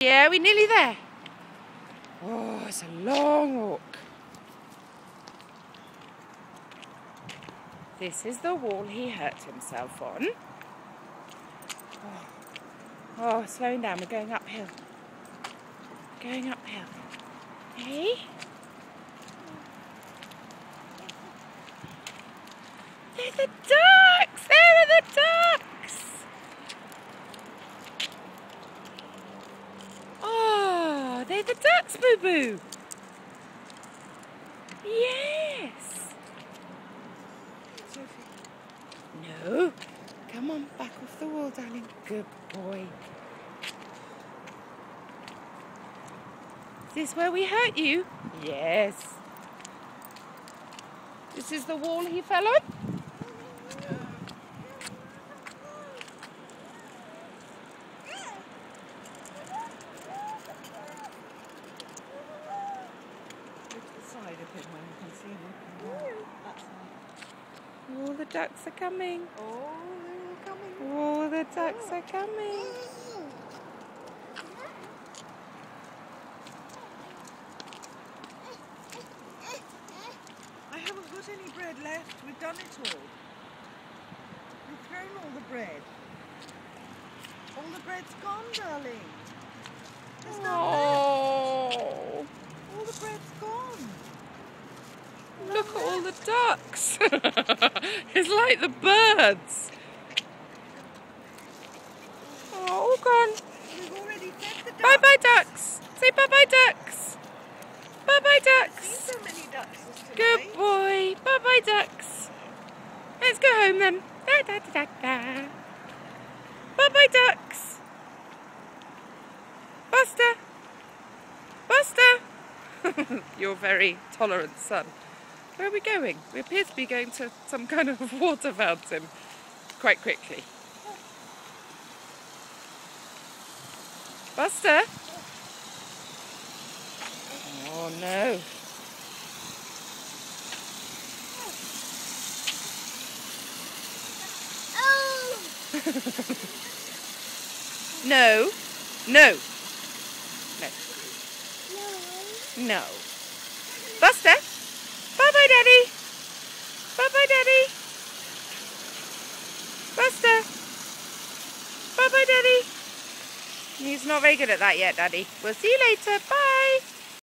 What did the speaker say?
Yeah, we're nearly there. Oh, it's a long walk. This is the wall he hurt himself on. Oh, slowing down. We're going uphill. Going uphill. Hey? There's the ducks! There are the ducks! Oh, they're the ducks, Boo Boo. Yes. Sophie. No. Come on, back off the wall, darling. Good boy. Is this where we hurt you? Yes. This is the wall he fell on? Side of him where you can see him. That side. All the ducks are coming. Oh, they're all coming. All the ducks are coming. I haven't got any bread left. We've done it all. We've thrown all the bread. All the bread's gone, darling. There's none left. Oh, All the bread's gone. look at all the ducks. It's like the birds. Oh, all gone. We've already fed the ducks. Bye-bye, ducks. Say bye-bye, ducks. Bye-bye, I've ducks. seen so many ducks today. Good boy. Bye-bye, ducks. Let's go home then. Da-da-da-da-da. Bye-bye, ducks. Buster. Buster. Your very tolerant son. Where are we going? We appear to be going to some kind of water fountain quite quickly. Buster? Oh no. No. No. No. No. Buster? Bye-bye, Daddy. Bye-bye, Daddy. Buster? Bye-bye, Daddy. He's not very good at that yet, Daddy. We'll see you later. Bye.